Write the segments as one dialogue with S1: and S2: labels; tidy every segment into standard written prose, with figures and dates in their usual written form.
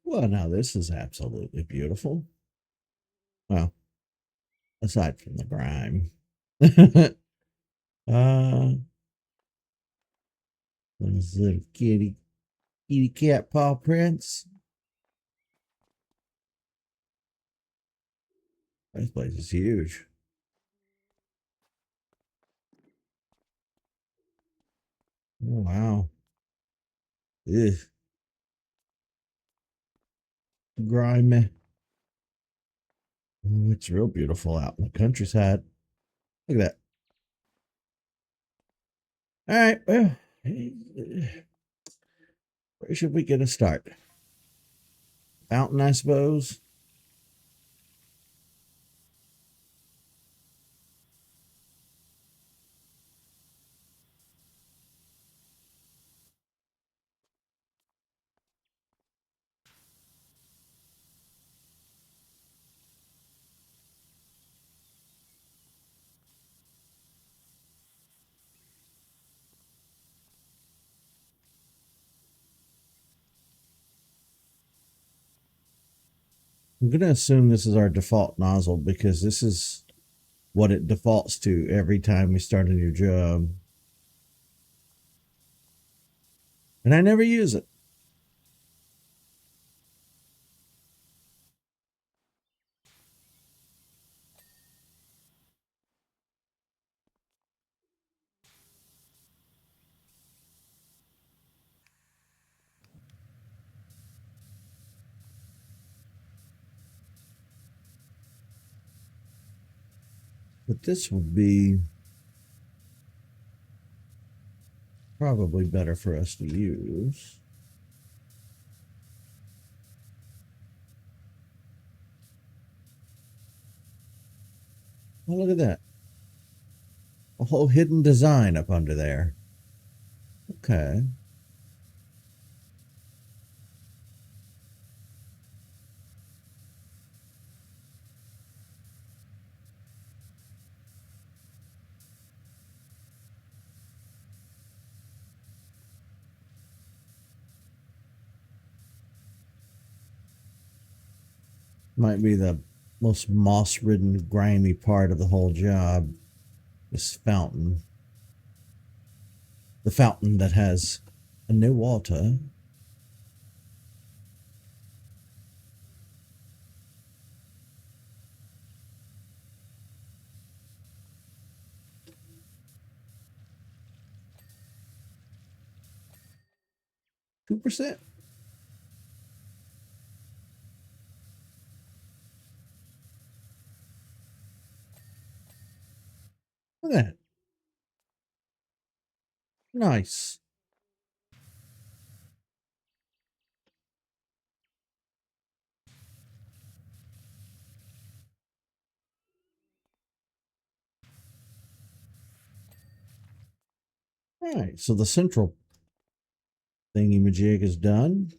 S1: Well, now this is absolutely beautiful. Well, aside from the grime. uh, those little kitty cat paw prints. This place is huge. Oh, wow. Ugh, grimy. Oh, it's real beautiful out in the countryside. Look at that. All right. Well, where should we get a start? Fountain, I suppose. I'm going to assume this is our default nozzle because this is what it defaults to every time we start a new job. And I never use it. But this would be probably better for us to use. Oh, look at that. A whole hidden design up under there. Okay. Might be the most moss ridden, grimy part of the whole job. This fountain. The fountain that has no water. 2%. Look at that. Nice. All right. So the central thingy majig is done.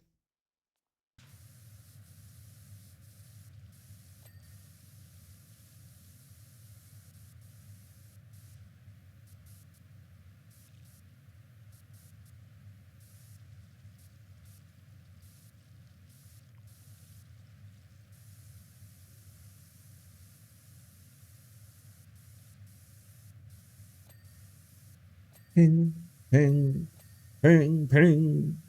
S1: Ping, ping, ping, ping.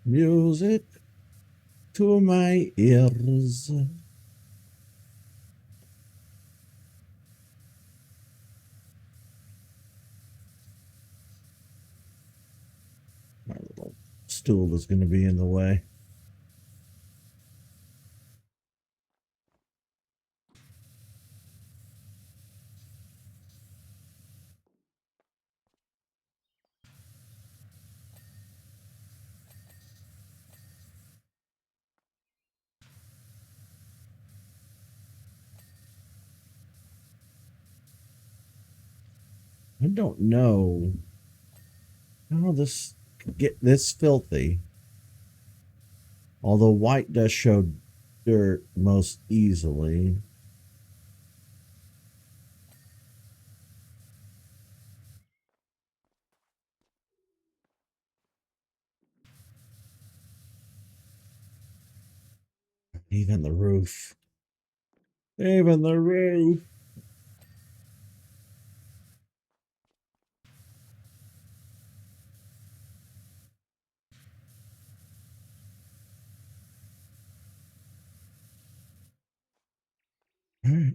S1: Music to my ears. My little stool is going to be in the way. I don't know how this could get this filthy. Although white does show dirt most easily. Even the roof. Even the roof. All right.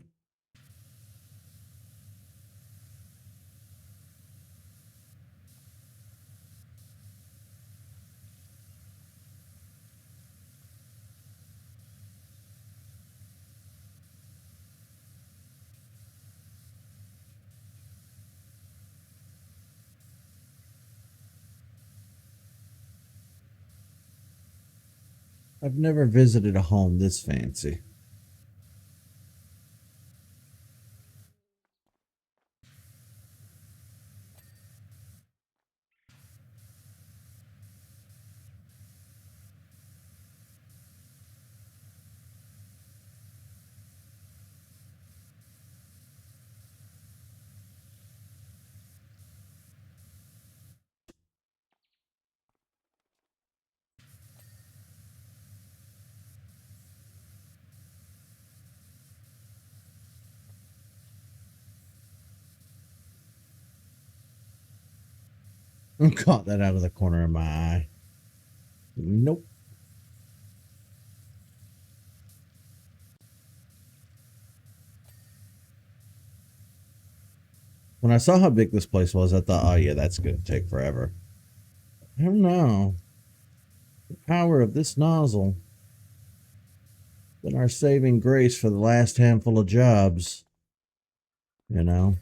S1: I've never visited a home this fancy. I caught that out of the corner of my eye. Nope. When I saw how big this place was, I thought, oh yeah, that's going to take forever. I don't know. The power of this nozzle been our saving grace for the last handful of jobs. You know?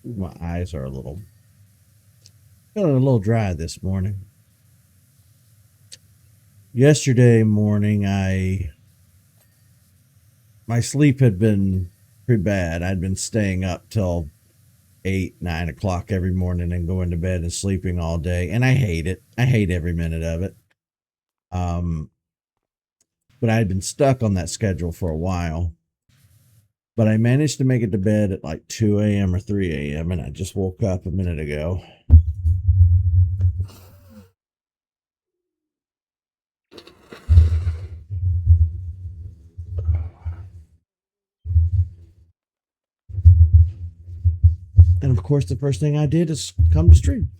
S1: My eyes are feeling a little dry this morning. Yesterday morning, my sleep had been pretty bad. I'd been staying up till 8, 9 o'clock every morning and going to bed and sleeping all day, and I hate it. I hate every minute of it. Um, but I had been stuck on that schedule for a while. But I managed to make it to bed at like 2 a.m. or 3 a.m., and I just woke up a minute ago. And of course, the first thing I did is come to stream.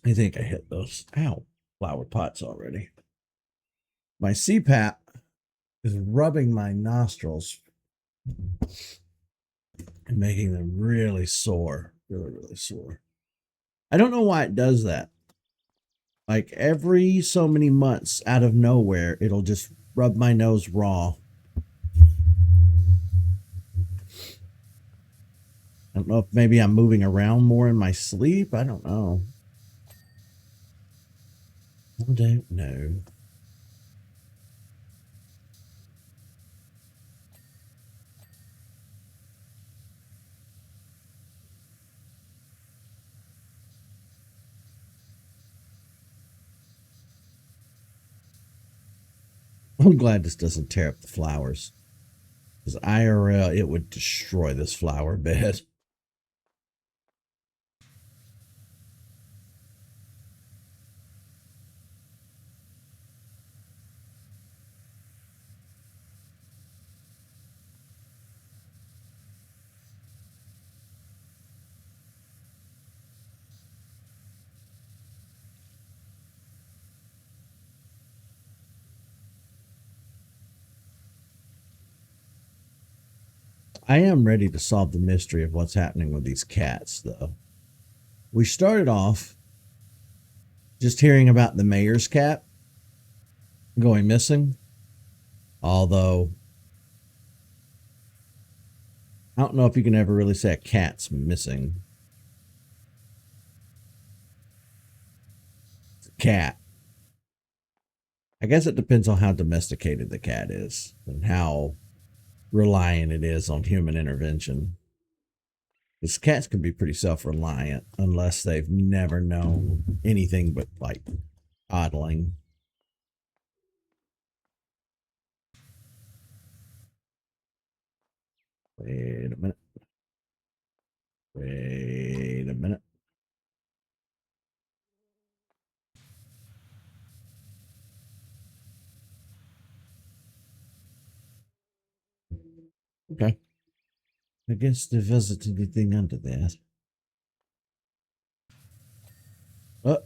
S1: I think I hit those flower pots already. My CPAP is rubbing my nostrils and making them really sore. Really, really sore. I don't know why it does that. Like every so many months out of nowhere, it'll just rub my nose raw. I don't know if maybe I'm moving around more in my sleep. I don't know. I don't know. I'm glad this doesn't tear up the flowers. Because IRL, it would destroy this flower bed. I am ready to solve the mystery of what's happening with these cats, though. We started off just hearing about the mayor's cat going missing, although I don't know if you can ever really say a cat's missing. It's a cat. I guess it depends on how domesticated the cat is and how reliant it is on human intervention. Because cats can be pretty self reliant unless they've never known anything but like coddling. Wait a minute. Wait a minute. Okay. I guess there wasn't anything under that. Oh,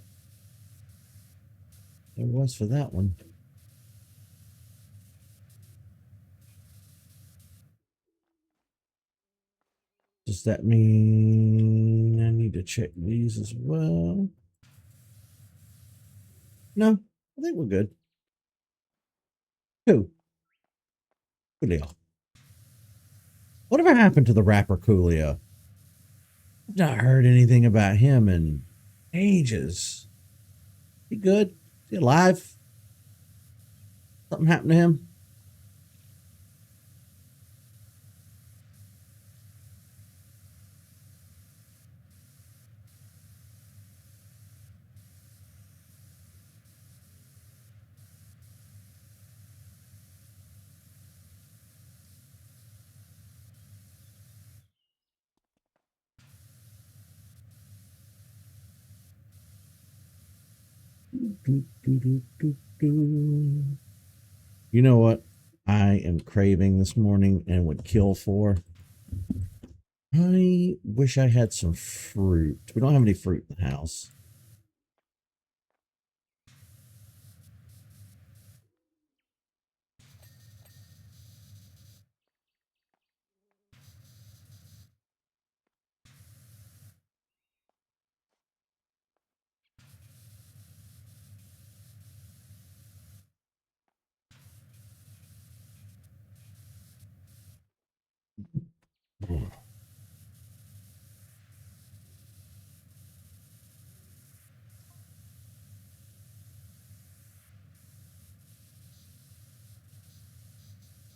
S1: there was for that one. Does that mean I need to check these as well? No, I think we're good. Cool. Coolio. Whatever happened to the rapper Coolio? I've not heard anything about him in ages. He good? Is he alive? Something happened to him? Do, do, do, do, do. You know what I am craving this morning and would kill for? I wish I had some fruit. We don't have any fruit in the house.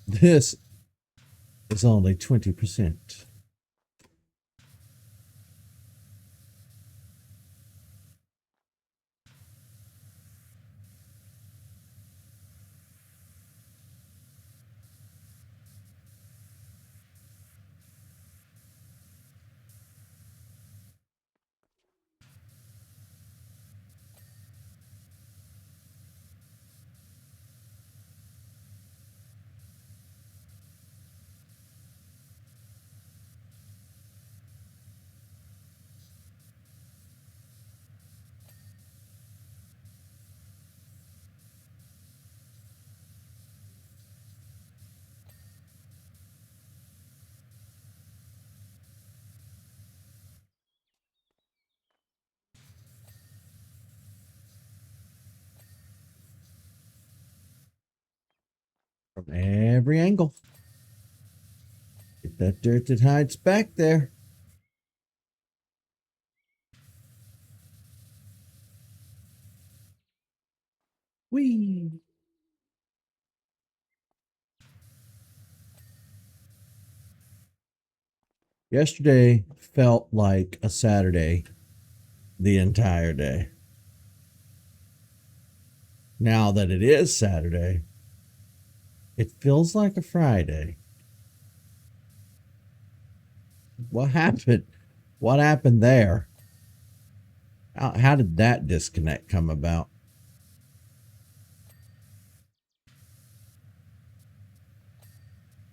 S1: This is only 20%. From every angle. Get that dirt that hides back there. Whee! Yesterday felt like a Saturday the entire day. Now that it is Saturday, it feels like a Friday. What happened? What happened there? How did that disconnect come about?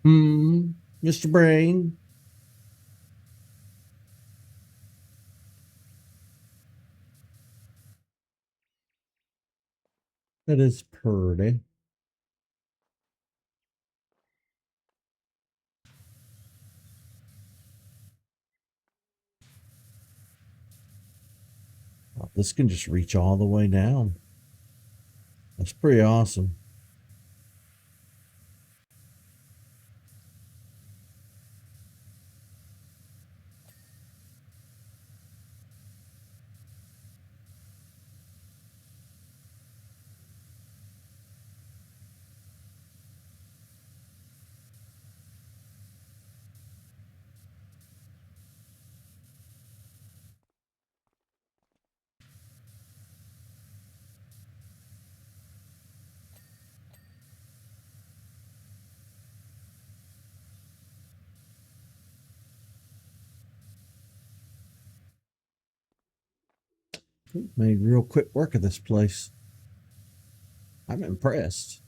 S1: Mr. Brain? That is pretty. this can just reach all the way down. That's pretty awesome. Made real quick work of this place. I'm impressed.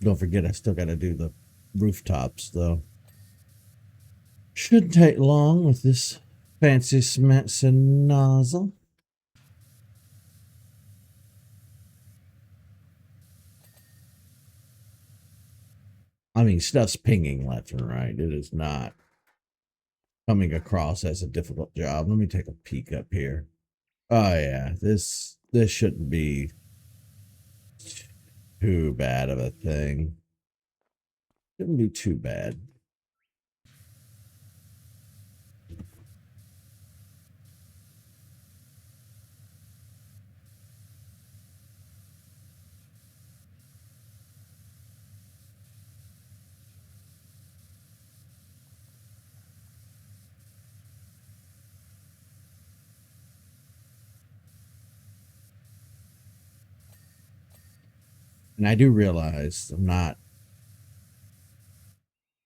S1: Don't forget, I still got to do the rooftops, though. Shouldn't take long with this fancy smancy nozzle. I mean, stuff's pinging left and right. It is not coming across as a difficult job. Let me take a peek up here. Oh yeah, this shouldn't be too bad of a thing. Shouldn't be too bad. And I do realize I'm not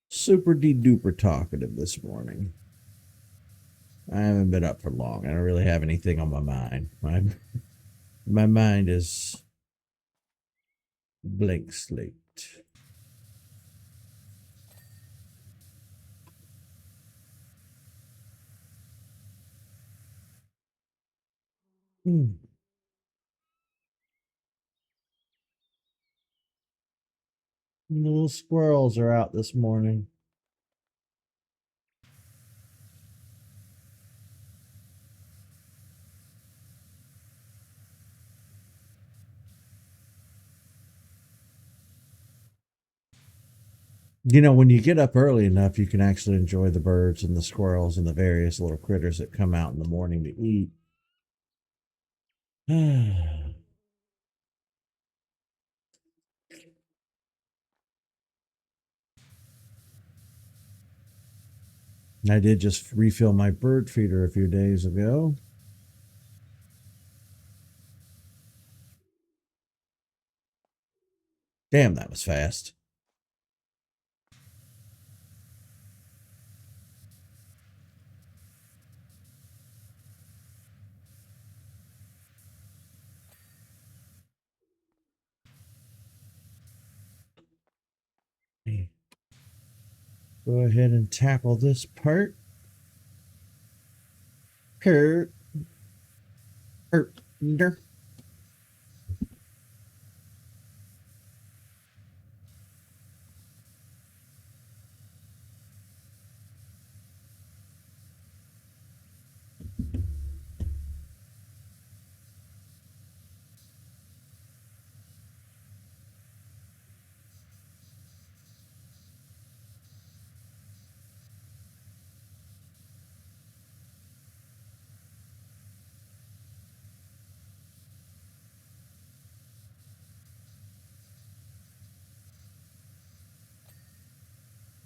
S1: super de-duper talkative this morning. I haven't been up for long. I don't really have anything on my mind. My mind is blank slate. Hmm. Little squirrels are out this morning. You know, when you get up early enough, you can actually enjoy the birds and the squirrels and the various little critters that come out in the morning to eat. And I did just refill my bird feeder a few days ago. Damn, that was fast. Go ahead and tackle this part. Her, her, der.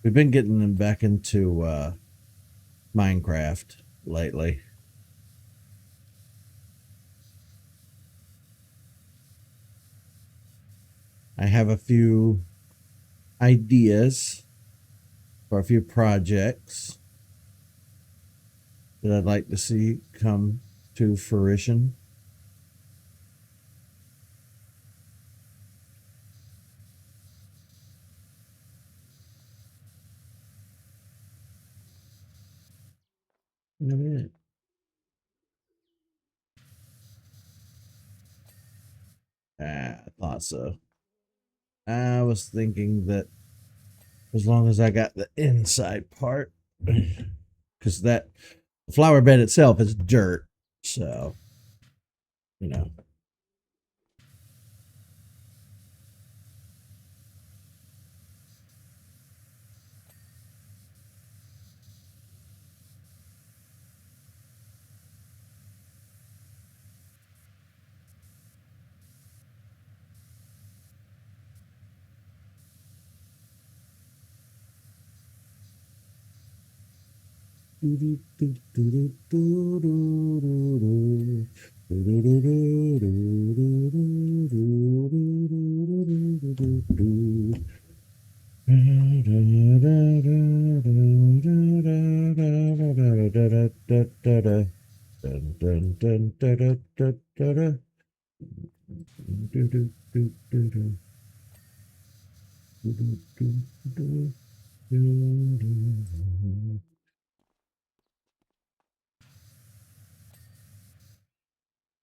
S1: We've been getting them back into Minecraft lately. I have a few ideas for a few projects that I'd like to see come to fruition. Yeah, I thought so. I was thinking that as long as I got the inside part, because that flower bed itself is dirt, so you know.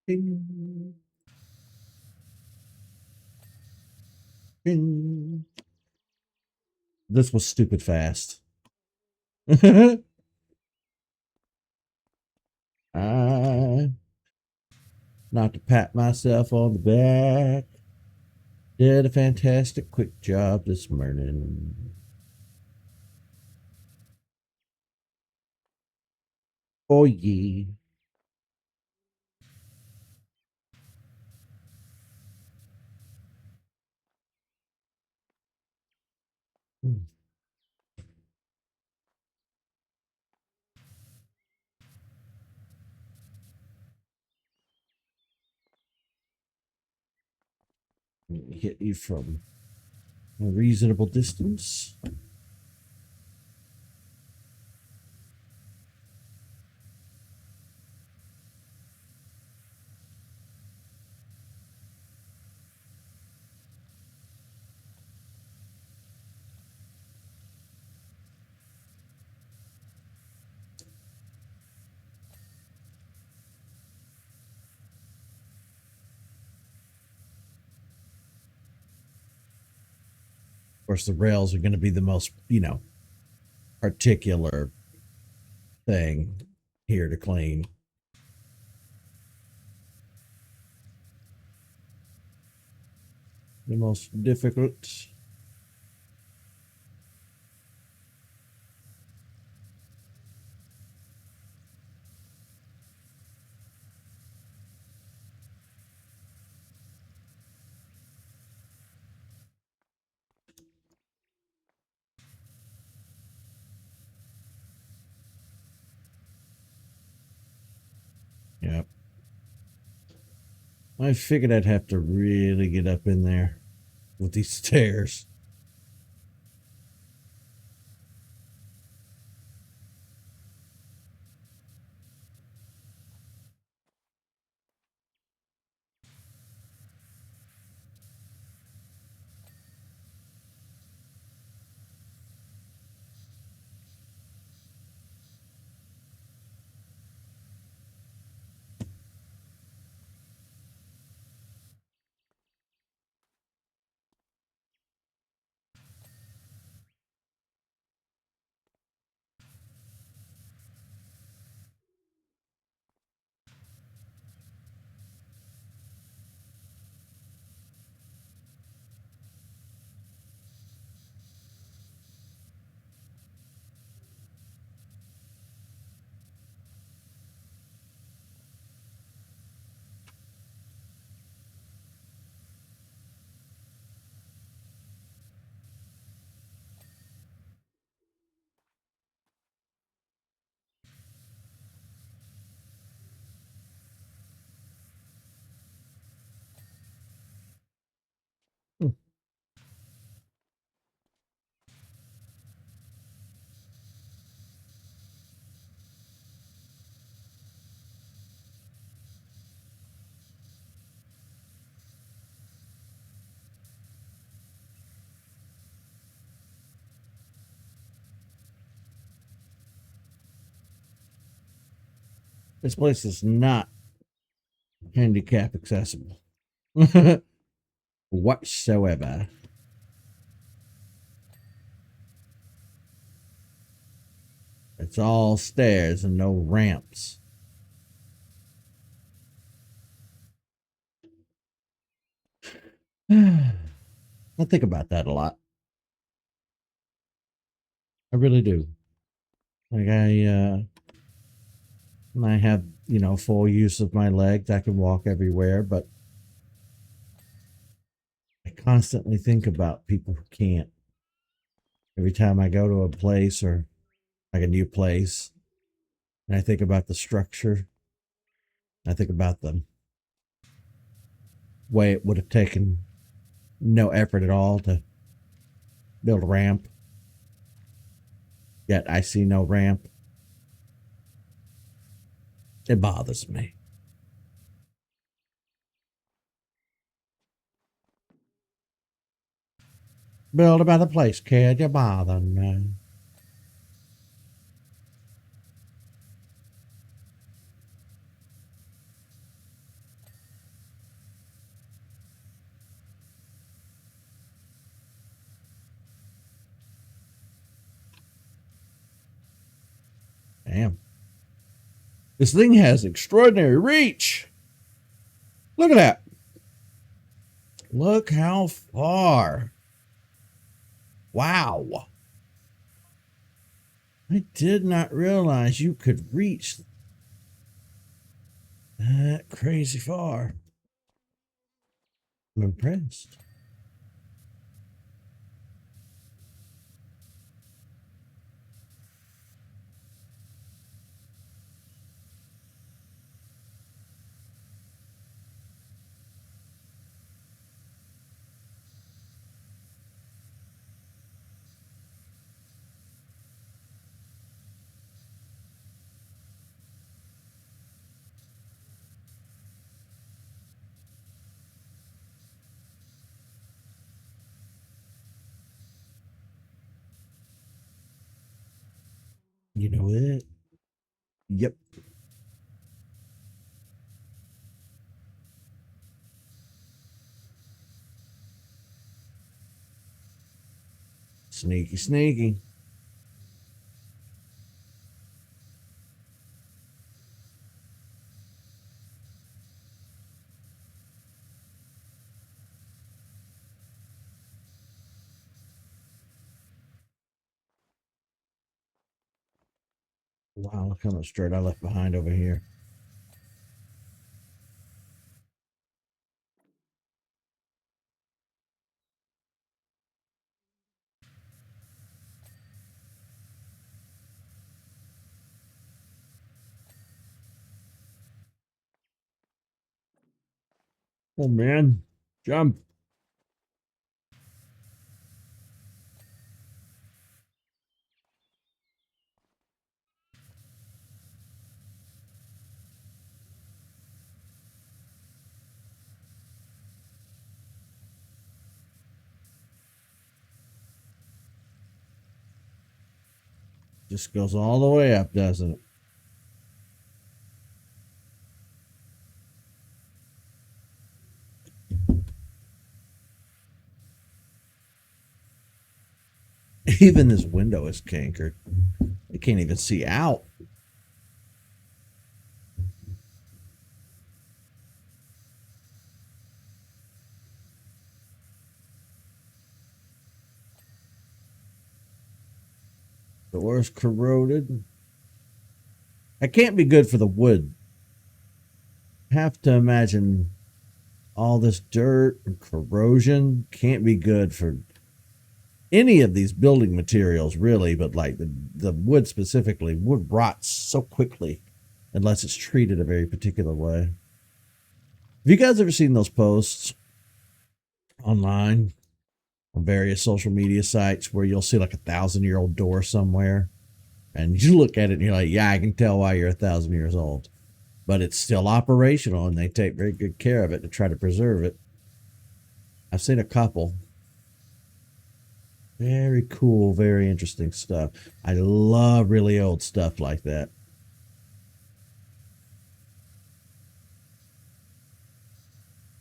S1: Ding, ding. This was stupid fast. I, not to pat myself on the back, did a fantastic quick job this morning. Oh, yeah. Hit you from a reasonable distance. Of course, the rails are going to be the most, particular thing here to clean. The most difficult. Yep. I figured I'd have to really get up in there with these stairs. This place is not handicap accessible whatsoever. It's all stairs and no ramps. I think about that a lot. I really do. Like I have, full use of my legs. I can walk everywhere, but I constantly think about people who can't. Every time I go to a place or like a new place, and I think about the structure, I think about the way it would have taken no effort at all to build a ramp. Yet I see no ramp. It bothers me. Build a better place, kid. You're bothering me. Damn. This thing has extraordinary reach. Look at that. Look how far. Wow. I did not realize you could reach that crazy far. I'm impressed. You know it? Yep. Sneaky, sneaky. Wow, look how much dirt I left behind over here. Oh, man. Jump. Just goes all the way up, doesn't it? Even this window is cankered. You can't even see out. The door's corroded. That can't be good for the wood. I have to imagine all this dirt and corrosion can't be good for any of these building materials, really, but like the wood specifically. Wood rots so quickly unless it's treated a very particular way. Have you guys ever seen those posts online on various social media sites where you'll see like 1,000-year-old door somewhere and you look at it and you're like, yeah, I can tell why you're 1,000 years old, but it's still operational and they take very good care of it to try to preserve it. I've seen a couple. Very cool, very interesting stuff. I love really old stuff like that.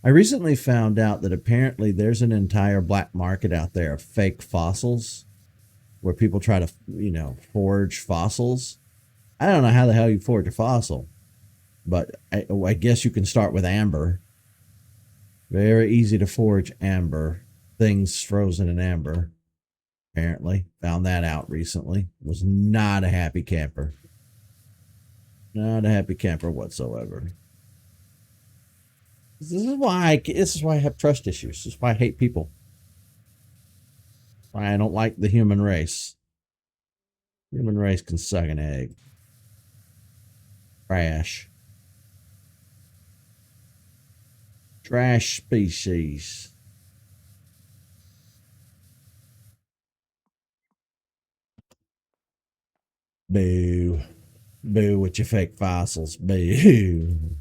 S1: I recently found out that apparently there's an entire black market out there of fake fossils where people try to, forge fossils. I don't know how the hell you forge a fossil, but I guess you can start with amber. Very easy to forge amber, things frozen in amber. Apparently, found that out recently. Was not a happy camper. Not a happy camper whatsoever. This is why I have trust issues. This is why I hate people. Why I don't like the human race. Human race can suck an egg. Trash. Trash species. Boo. Boo with your fake fossils. Boo.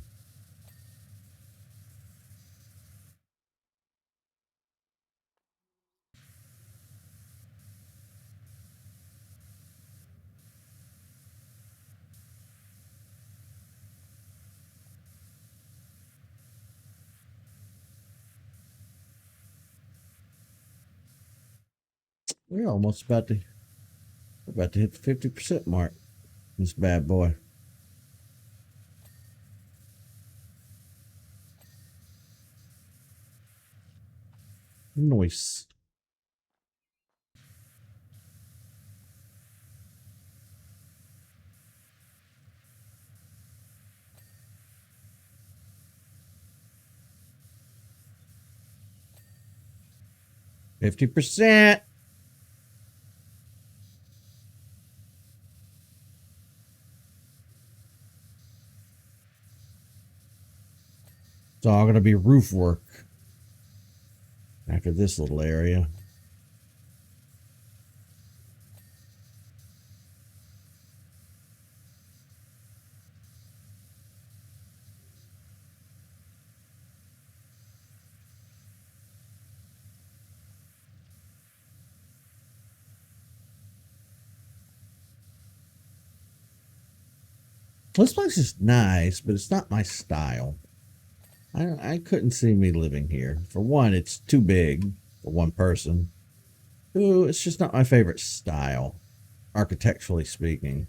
S1: We're almost about to hit the 50% mark. This bad boy. Nice. 50%. It's all going to be roof work after this little area. This place is nice, but it's not my style. I couldn't see me living here. For one, it's too big for one person. Two, it's just not my favorite style, architecturally speaking.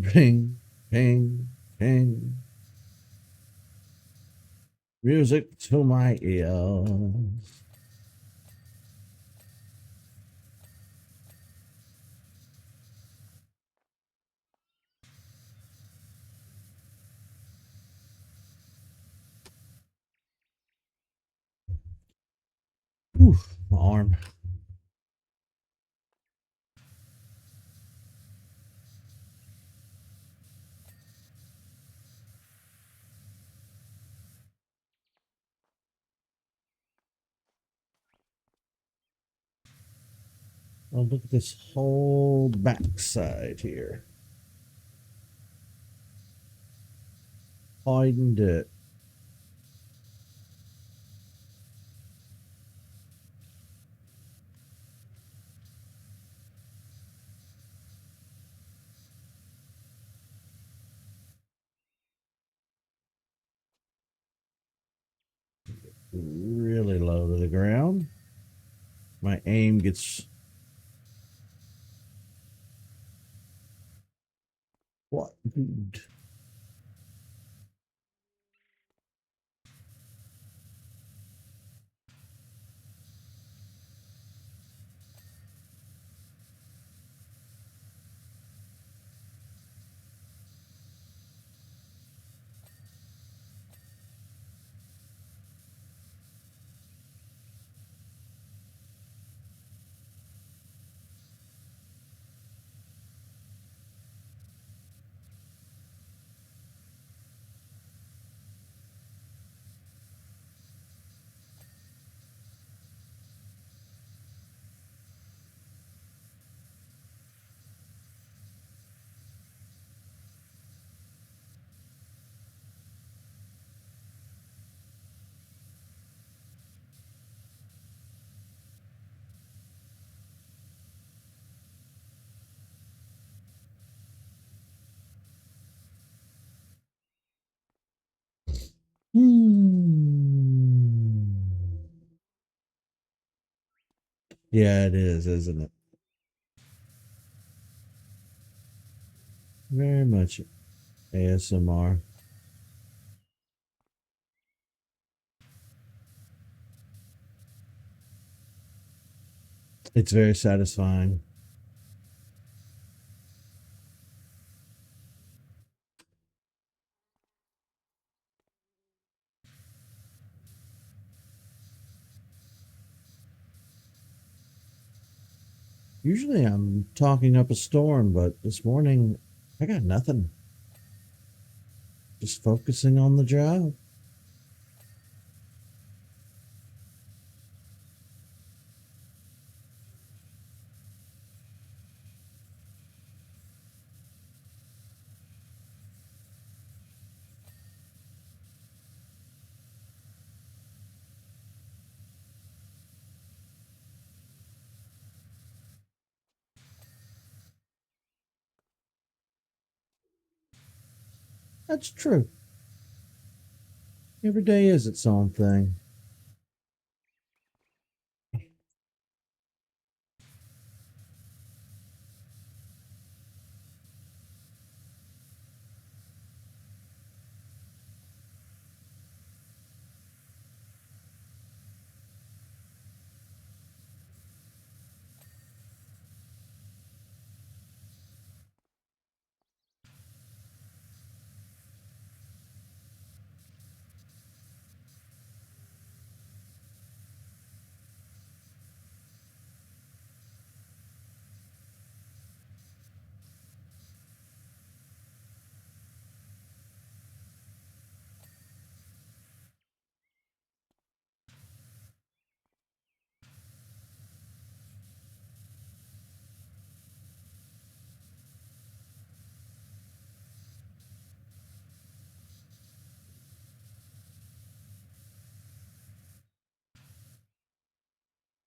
S1: Ping, ping, ping. Music to my ears. Oof, my arm. Oh, look at this whole backside here. Hiding dirt. Really low to the ground. My aim gets what? Hmm. Yeah, it is, isn't it? Very much ASMR. It's very satisfying. Usually I'm talking up a storm, but this morning I got nothing. Just focusing on the job. That's true. Every day is its own thing.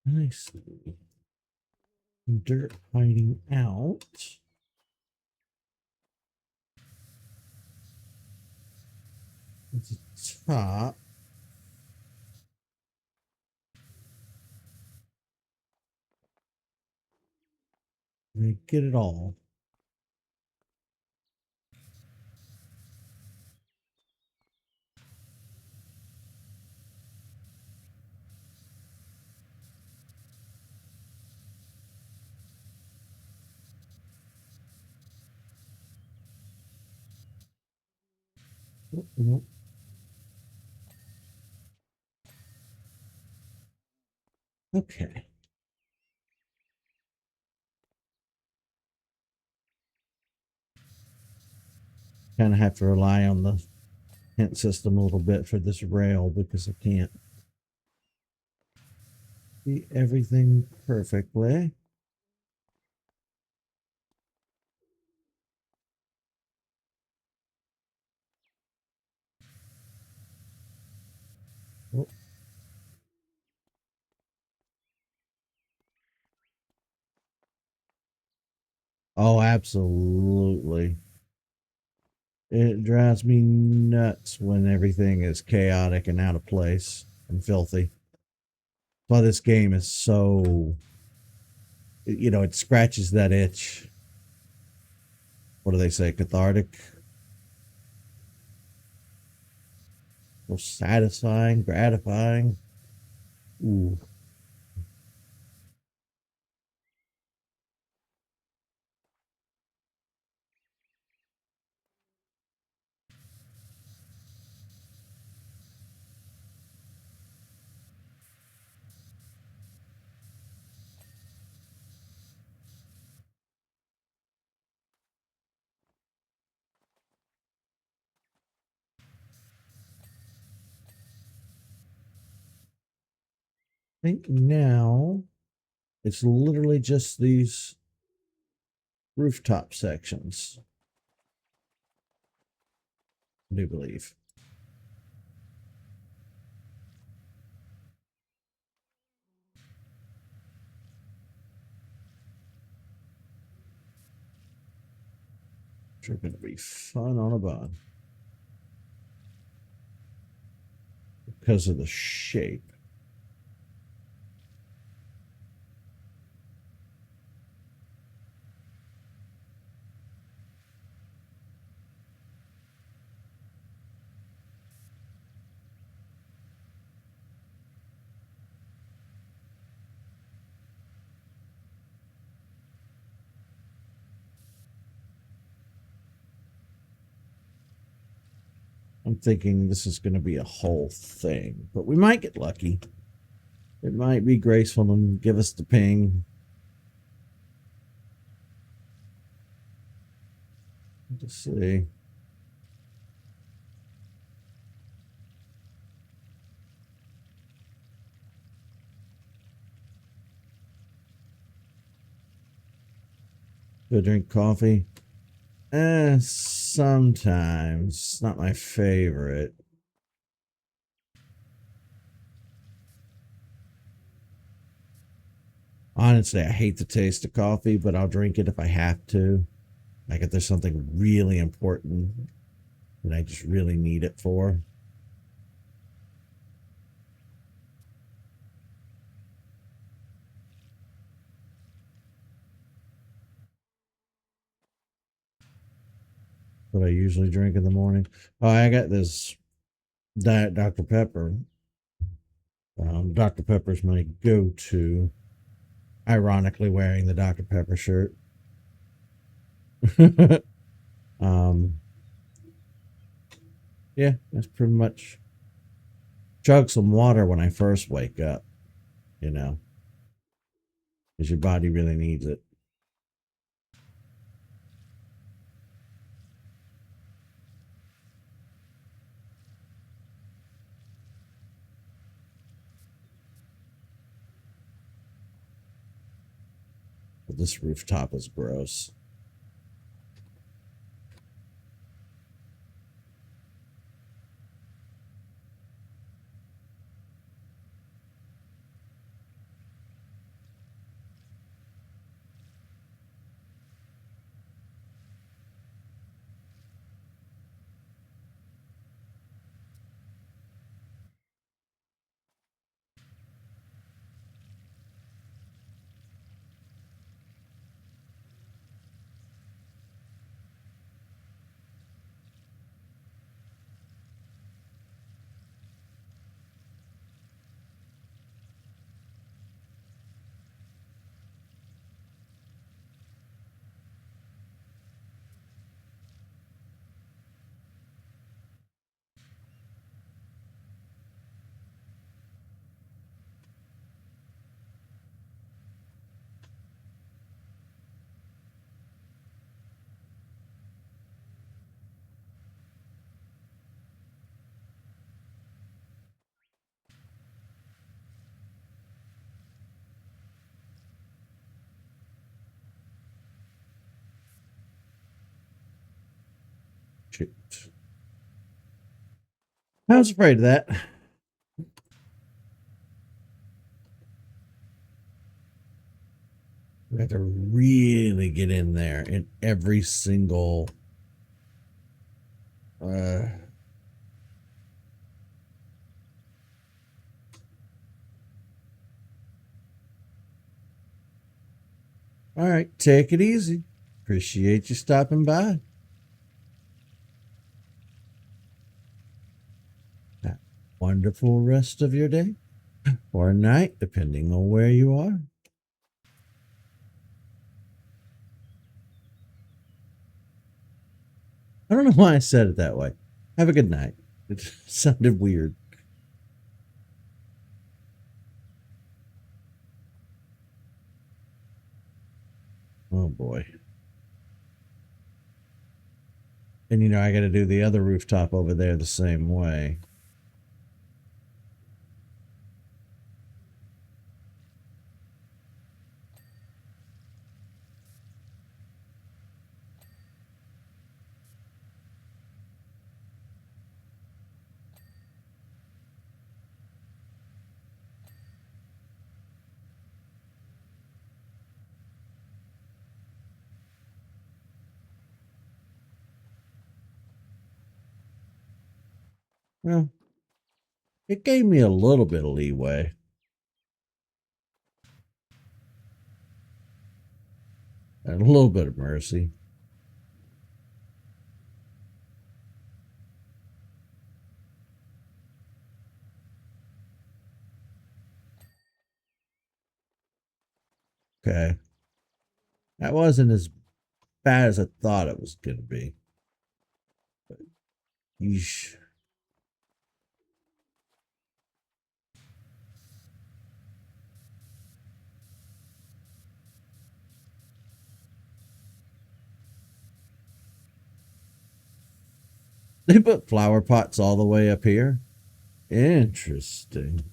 S1: Nice. Dirt hiding out. At the top. We get it all. Oh, no. Okay. Kind of have to rely on the hint system a little bit for this rail because I can't see everything perfectly. Oh, oh, absolutely. It drives me nuts when everything is chaotic and out of place and filthy. That's why this game is so, it scratches that itch. What do they say? Cathartic? Or satisfying, gratifying. Ooh. I think now it's literally just these rooftop sections, I do believe. Which are going to be fun on a bun. because of the shape. I'm thinking this is going to be a whole thing, but we might get lucky. It might be graceful and give us the ping. Let's see. Do I drink coffee? Sometimes. It's not my favorite. Honestly, I hate the taste of coffee, but I'll drink it if I have to. Like if there's something really important that I just really need it for. What I usually drink in the morning. Oh, I got this Diet Dr. Pepper. Dr. Pepper's my go-to. Ironically, wearing the Dr. Pepper shirt. um, yeah, that's pretty much. Chug some water when I first wake up. You know, because your body really needs it. But this rooftop is gross. Shoot. I was afraid of that. We have to really get in there in every single. Uh, all right, take it easy. Appreciate you stopping by. Have a wonderful rest of your day or night, depending on where you are. I don't know why I said it that way. Have a good night. It sounded weird. Oh boy. And you know, I got to do the other rooftop over there the same way. Well, It gave me a little bit of leeway. And a little bit of mercy. Okay. That wasn't as bad as I thought it was going to be. Yeesh. They put flower pots all the way up here. Interesting.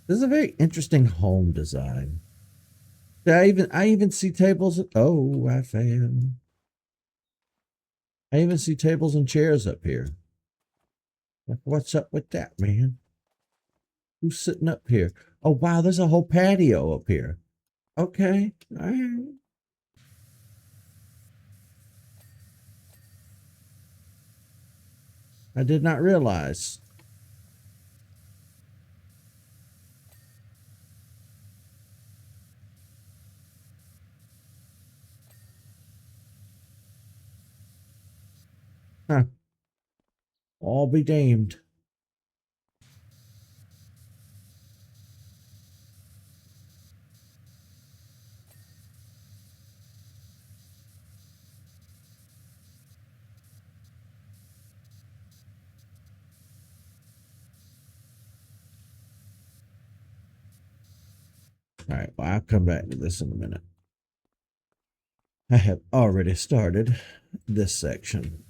S1: This is a very interesting home design. I even see tables. Oh, I found. I even see tables and chairs up here. Like, what's up with that, man? Who's sitting up here? Oh, wow, there's a whole patio up here. Okay. All right. I did not realize. Huh. All be damned. All right. Well, I'll come back to this in a minute. I have already started this section.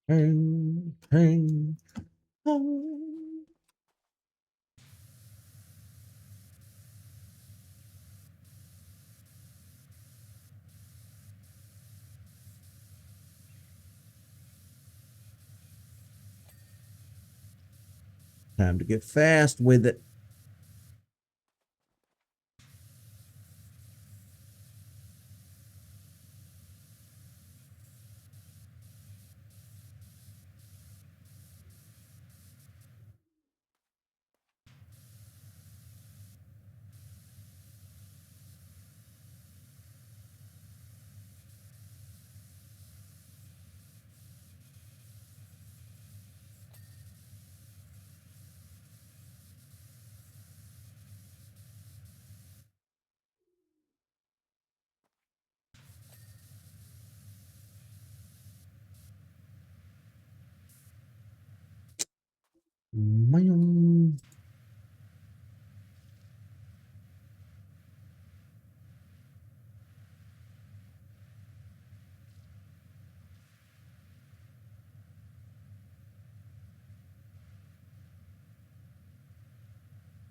S1: Ping, ping, pong. Time to get fast with it.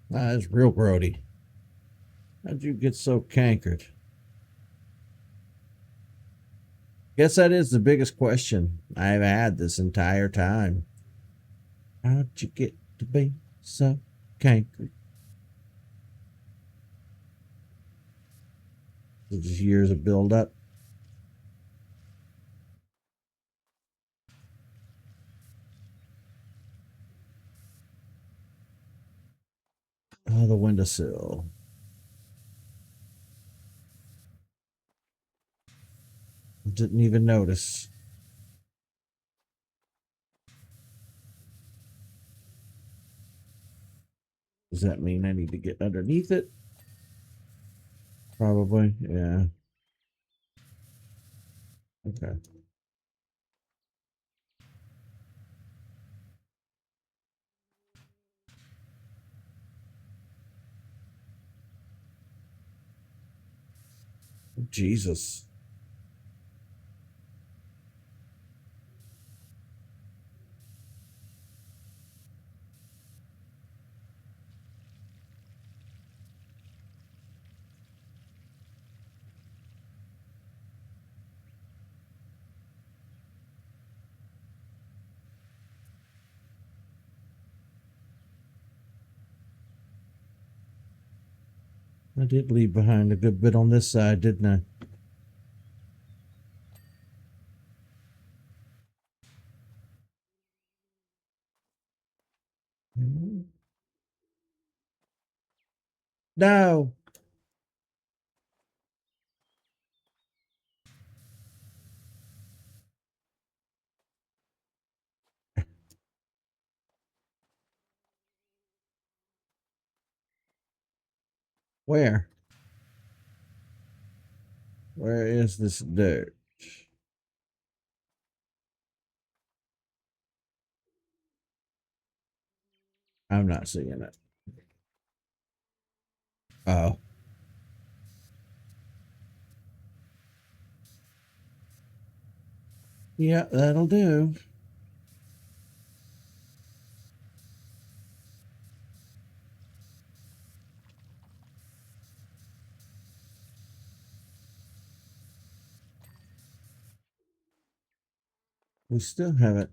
S1: That's real grody. How'd you get so cankered? Guess that is the biggest question I've had this entire time. How'd you get to be so cankered? Just years of build up. Oh, the windowsill. Didn't even notice. Does that mean I need to get underneath it? Probably, yeah. Okay. Jesus. I did leave behind a good bit on this side, didn't I? No. Where? Where is this dirt? I'm not seeing it. Oh. Yeah, that'll do. We still haven't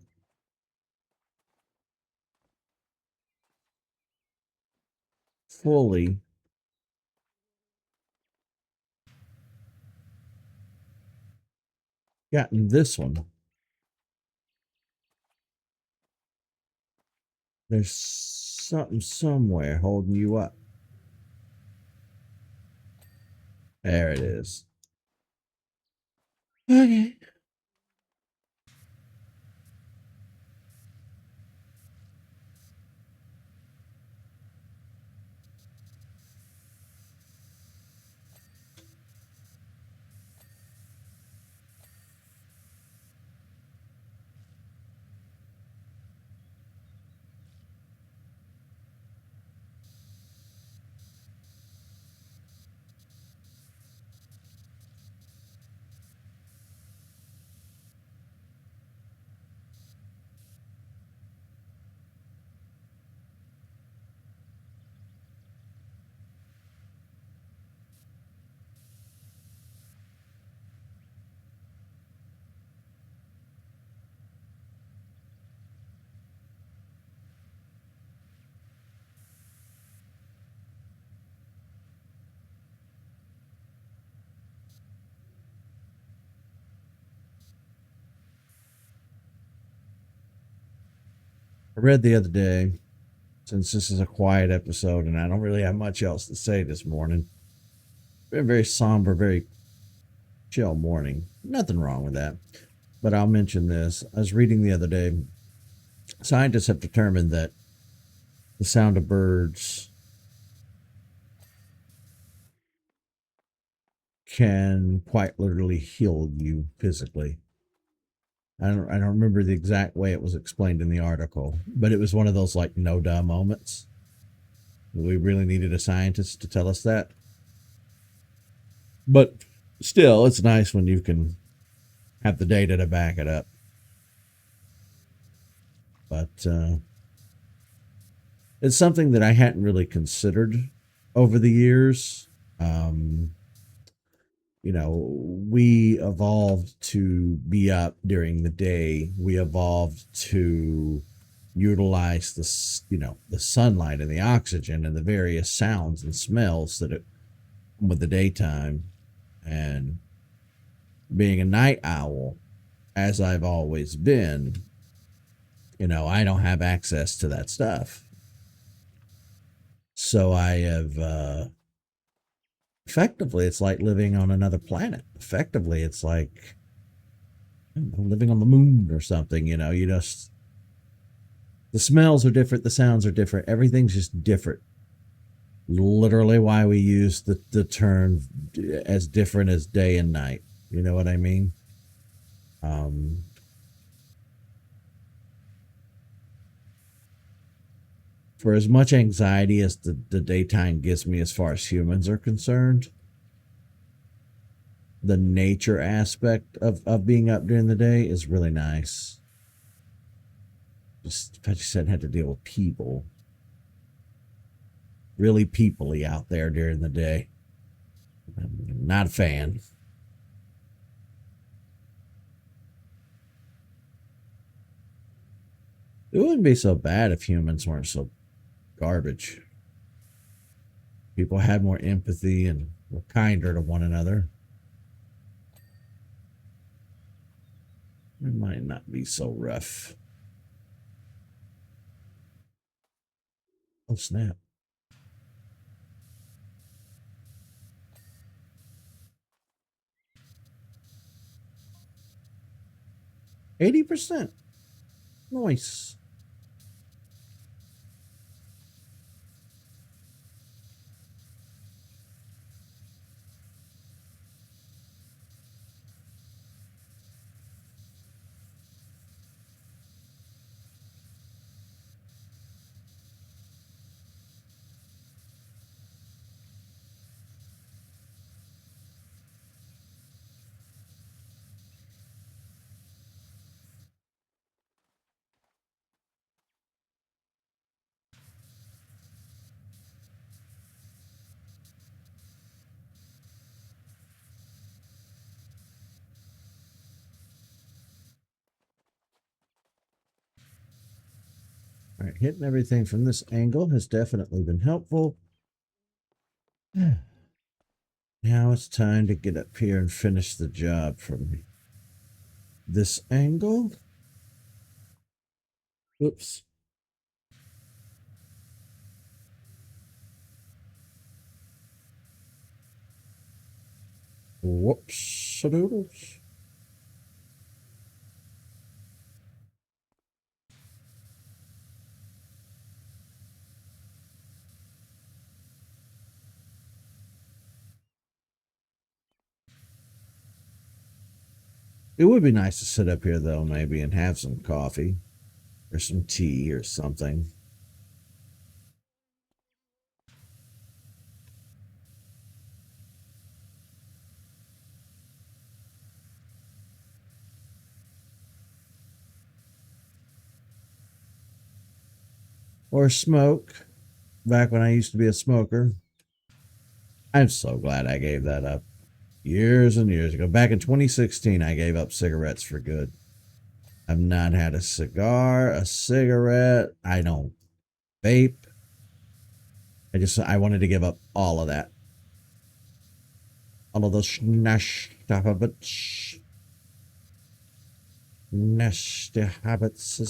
S1: fully gotten this one. There's something somewhere holding you up. There it is. Okay. I read the other day, since this is a quiet episode and I don't really have much else to say this morning. Been a very somber, very chill morning. Nothing wrong with that. But I'll mention this. I was reading the other day, scientists have determined that the sound of birds can quite literally heal you physically. I don't remember the exact way it was explained in the article, but it was one of those like no duh moments. We really needed a scientist to tell us that. But still, it's nice when you can have the data to back it up. But it's something that I hadn't really considered over the years. Um, we evolved to be up during the day. We evolved to utilize the sunlight and the oxygen and the various sounds and smells that it with the daytime. And being a night owl, as I've always been, I don't have access to that stuff. So I have effectively, it's like living on another planet. Effectively, it's like living on the moon or something. You just the smells are different, the sounds are different, everything's just different. Literally, why we use the term as different as day and night. You know what I mean? Um, for as much anxiety as the daytime gives me as far as humans are concerned, the nature aspect of being up during the day is really nice. Just, as you said, had to deal with people. Really peoply out there during the day. I'm not a fan. It wouldn't be so bad if humans weren't so garbage. People had more empathy and were kinder to one another. It might not be so rough. Oh, snap. 80%. Nice. All right, hitting everything from this angle has definitely been helpful. Now it's time to get up here and finish the job from this angle. Oops. Whoops. Doodles. It would be nice to sit up here, though, maybe, and have some coffee or some tea or something. Or smoke, back when I used to be a smoker. I'm so glad I gave that up. Years and years ago. Back in 2016, I gave up cigarettes for good. I've not had a cigar, a cigarette. I don't vape. I wanted to give up all of that. All of those nasty habits.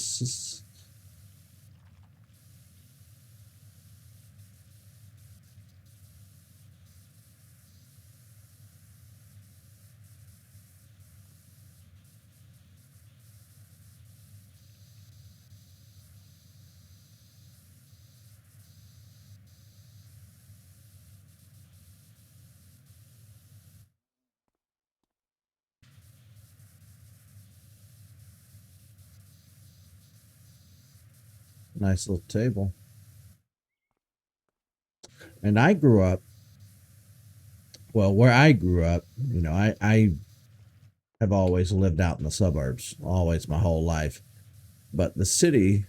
S1: Nice little table. And I grew up, well, where I grew up, I have always lived out in the suburbs, always my whole life. But the city,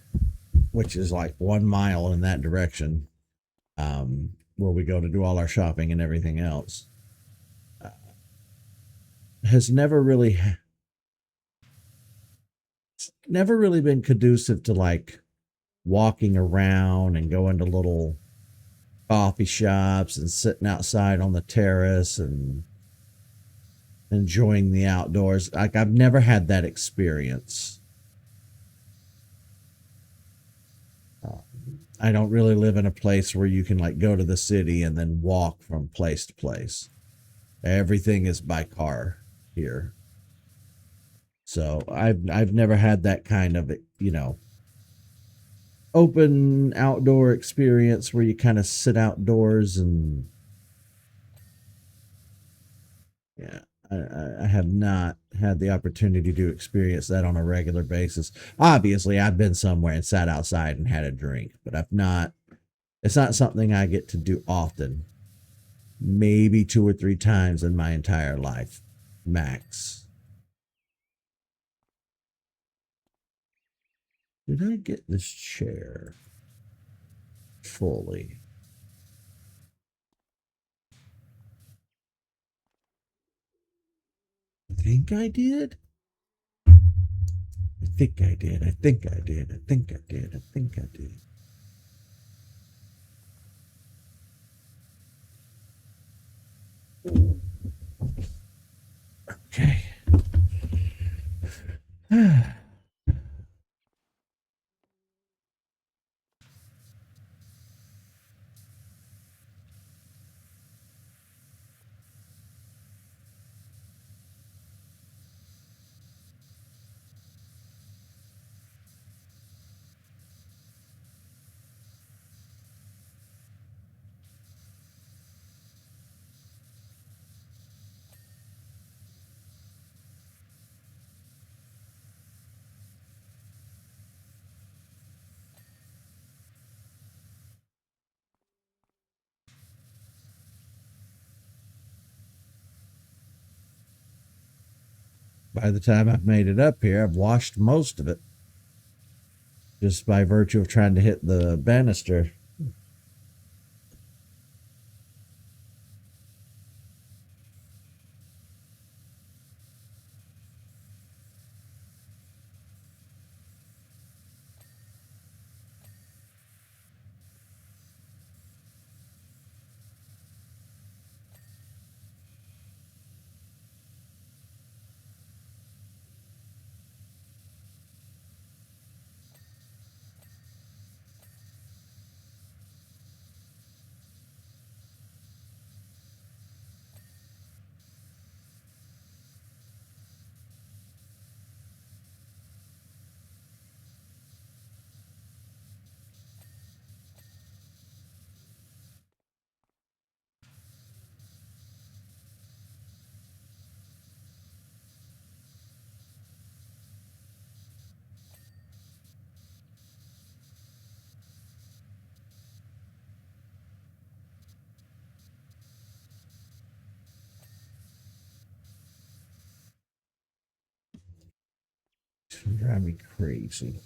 S1: which is like 1 mile in that direction, where we go to do all our shopping and everything else, uh, has never really been conducive to like walking around and going to little coffee shops and sitting outside on the terrace and enjoying the outdoors. Like I've never had that experience. Uh, I don't really live in a place where you can like go to the city and then walk from place to place. Everything is by car here. So I've never had that kind of, open outdoor experience where you kind of sit outdoors and yeah, I have not had the opportunity to experience that on a regular basis. Obviously, I've been somewhere and sat outside and had a drink, but I've not. It's not something I get to do often. Maybe 2 or 3 times in my entire life, max. Did I get this chair fully? I think I did. I think I did. I think I did. I think I did. I think I did. Okay. By the time I've made it up here, I've washed most of it just by virtue of trying to hit the banister. It's gonna drive me crazy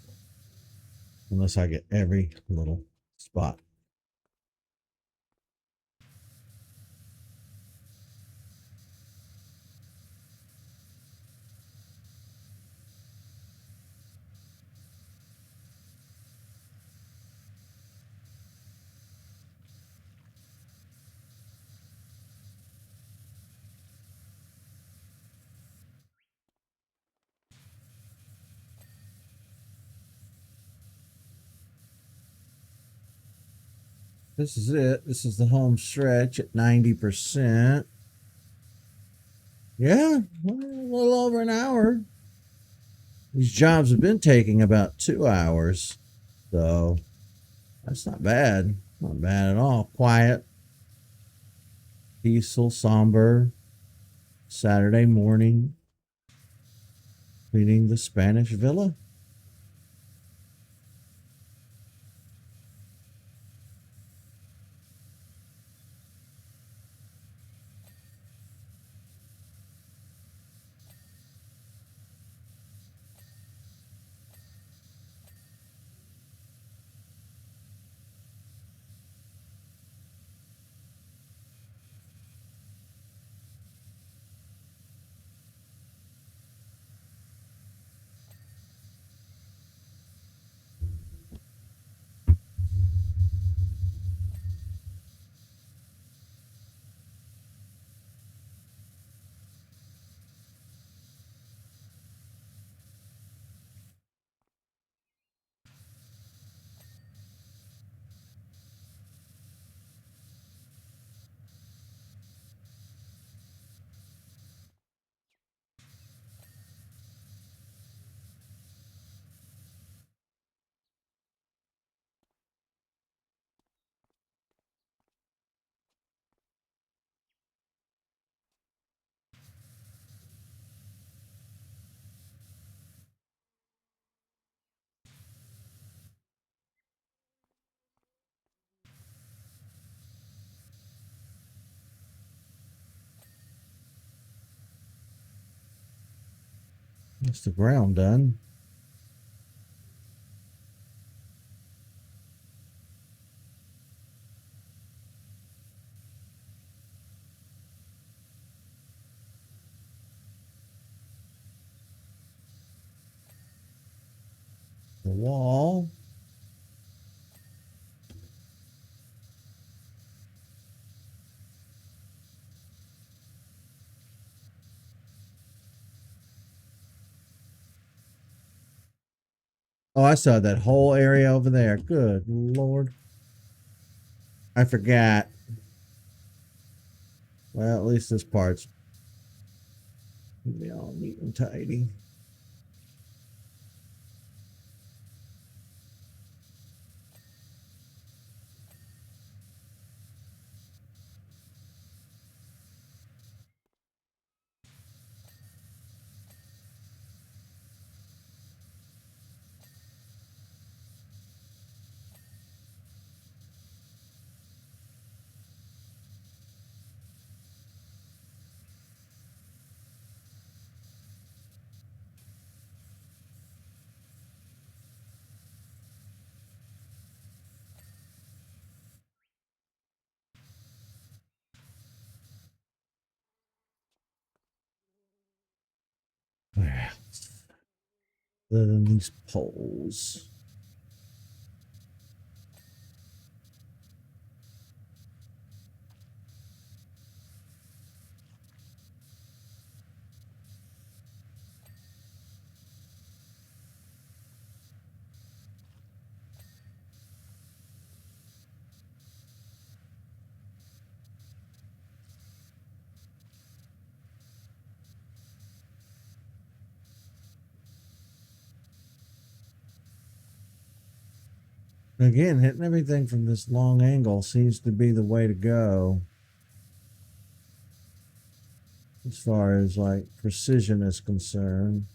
S1: unless I get every little spot. This is it. This is the home stretch at 90%. Yeah, well, a little over an hour. These jobs have been taking about 2 hours. So that's not bad. Not bad at all. Quiet, peaceful, somber Saturday morning cleaning the Spanish villa. That's the ground done. The wall. Oh, I saw that whole area over there. Good Lord. I forgot. Well, at least this part's be all neat and tidy. Well, then these poles. Again, hitting everything from this long angle seems to be the way to go as far as like precision is concerned.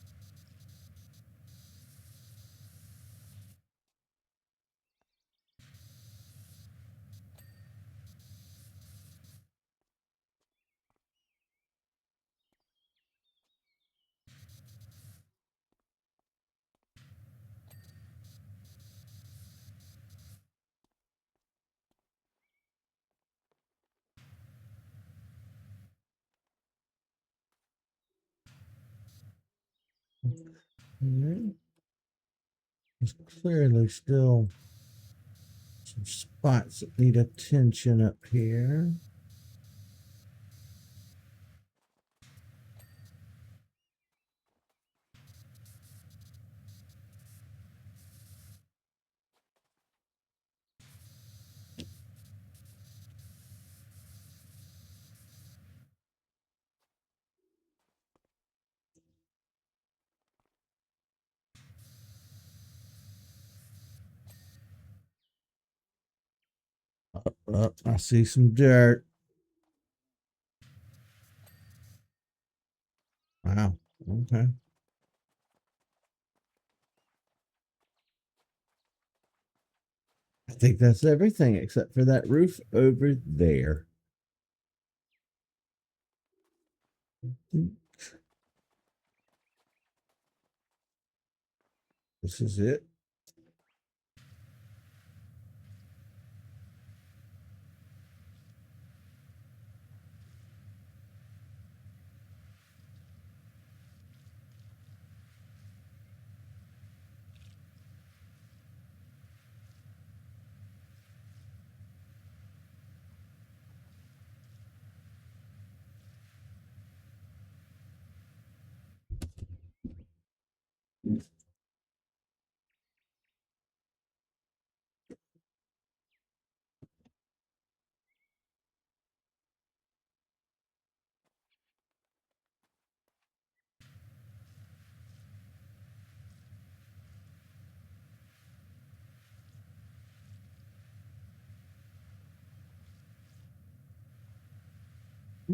S1: There's clearly still some spots that need attention up here. I see some dirt. Wow. Okay. I think that's everything except for that roof over there. This is it. I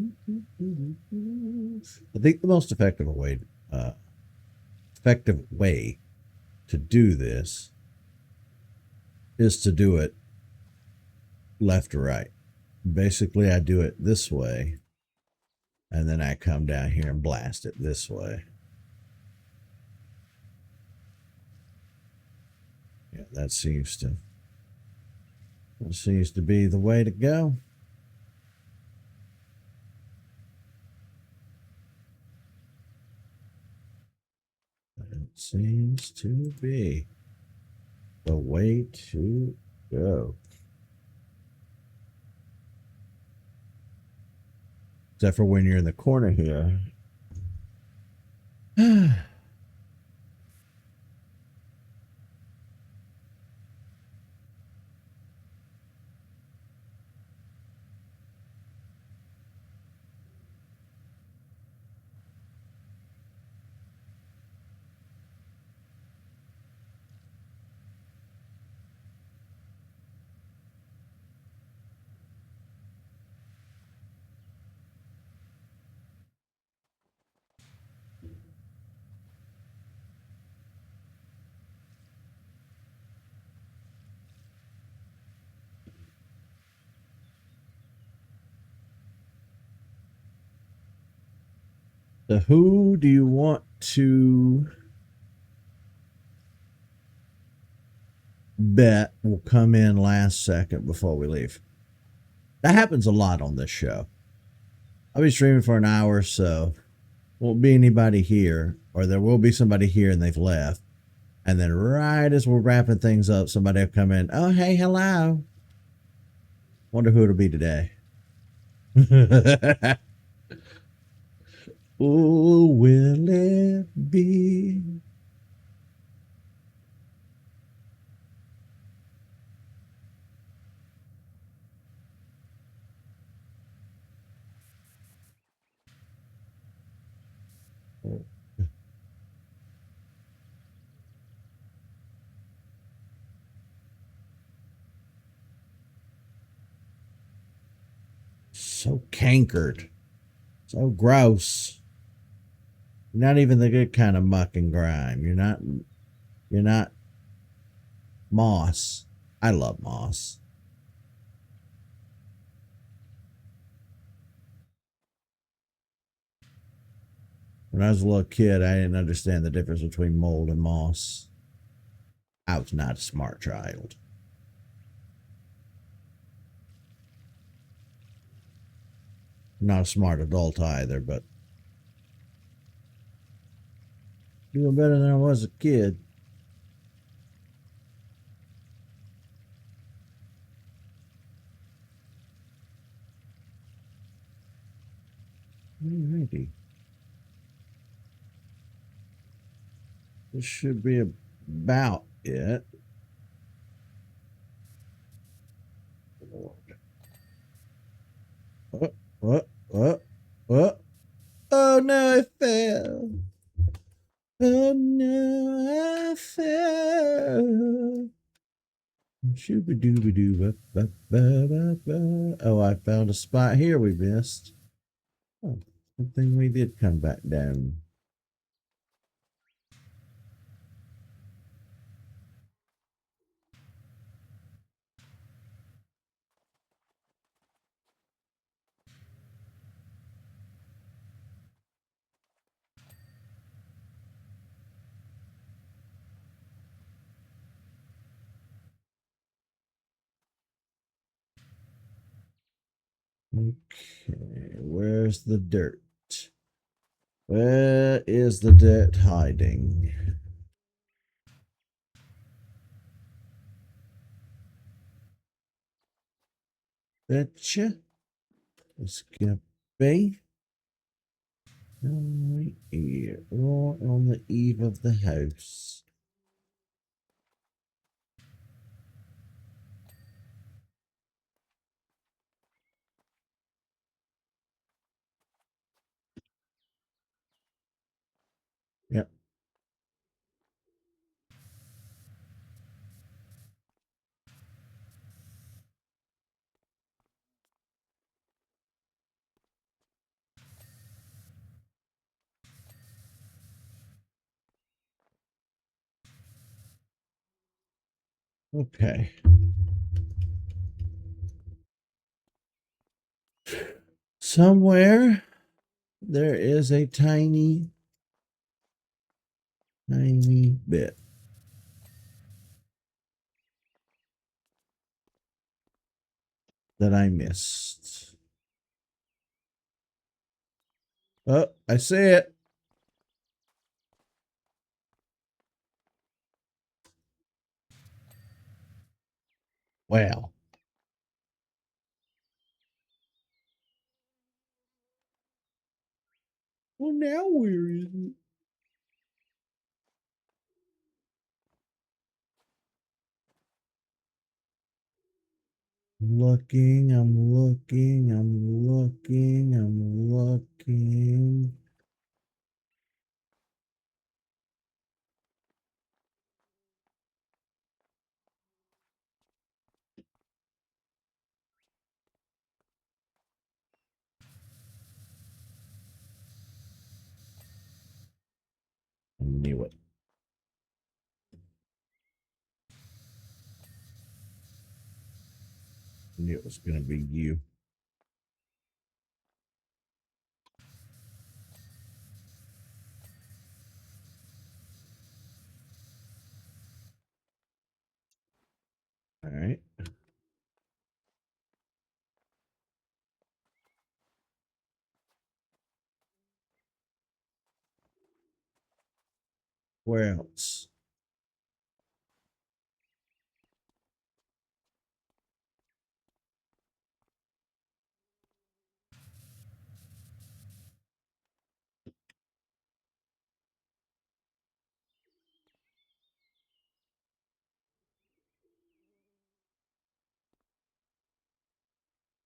S1: think the most effective way to do this is to do it left or right. Basically, I do it this way, and then I come down here and blast it this way. Yeah, that seems to be the way to go. It seems to be the way to go. Except for when you're in the corner here. So who do you want to bet will come in last second before we leave? That happens a lot on this show. I'll be streaming for an hour or so. Won't be anybody here, or there will be somebody here and they've left. And then right as we're wrapping things up, somebody will come in. Oh, hey, hello. Wonder who it'll be today. Oh, will it be? So cankered. So gross. You're not even the good kind of muck and grime. You're not moss. I love moss. When I was a little kid, I didn't understand the difference between mold and moss. I was not a smart child. Not a smart adult either, but doing better than I was a kid. Alrighty. This should be about it. What? What? What? What? Oh no, I fell. Oh no, I fell. Shooby dooby doo. Oh, I found a spot here we missed. Oh, good thing we did come back down. Okay, where's the dirt? Where is the dirt hiding? Betcha. It's gonna be right here, right on the eve of the house. Yep. Okay. Somewhere there is a tiny, tiny bit that I missed. Oh, I see it. Well, well, now where is it? Looking, I'm looking, I'm looking, I'm looking. I knew it. I knew it was going to be you. Where else?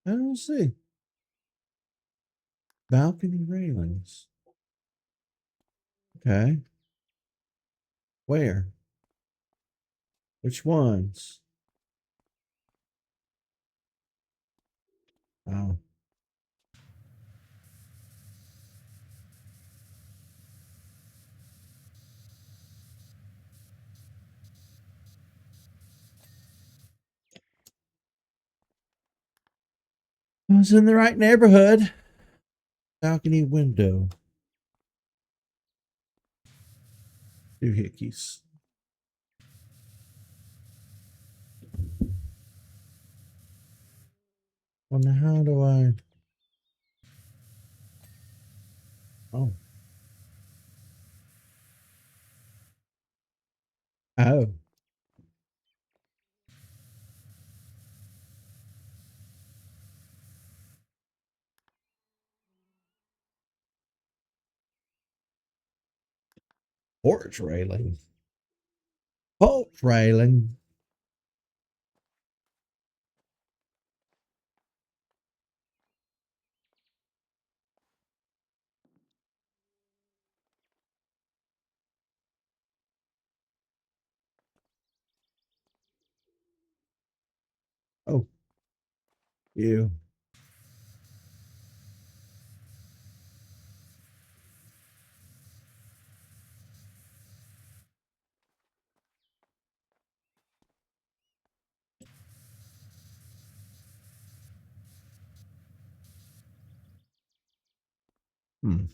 S1: I don't see. Balcony railings. Okay. Where? Which ones? Oh. I was in the right neighborhood. Balcony window. Doohickeys. Well, now how do I? Oh. Oh. Porch railing. Porch railing. Oh, you. Hmm.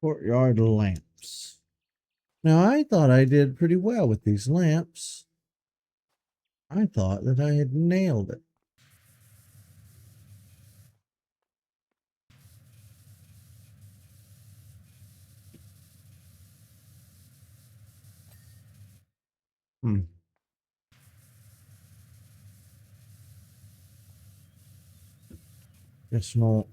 S1: Courtyard lamps. Now, I thought I did pretty well with these lamps. I thought that I had nailed it. Hmm. Guess not.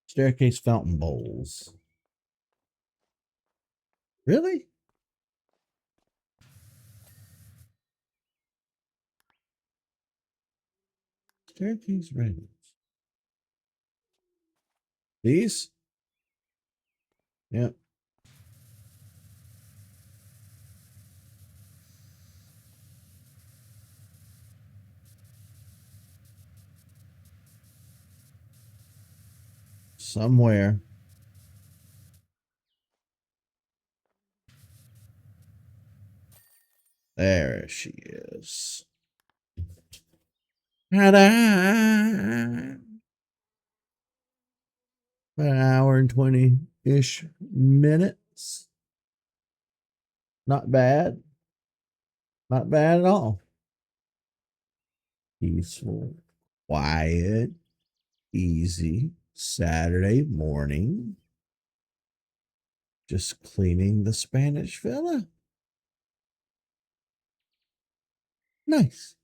S1: Staircase fountain bowls. Really? Staircase railings. These? Yep. Somewhere. There she is. Ta-da! About an hour and 20-ish minutes. Not bad. Not bad at all. Peaceful, quiet, easy Saturday morning. Just cleaning the Spanish Villa. Nice.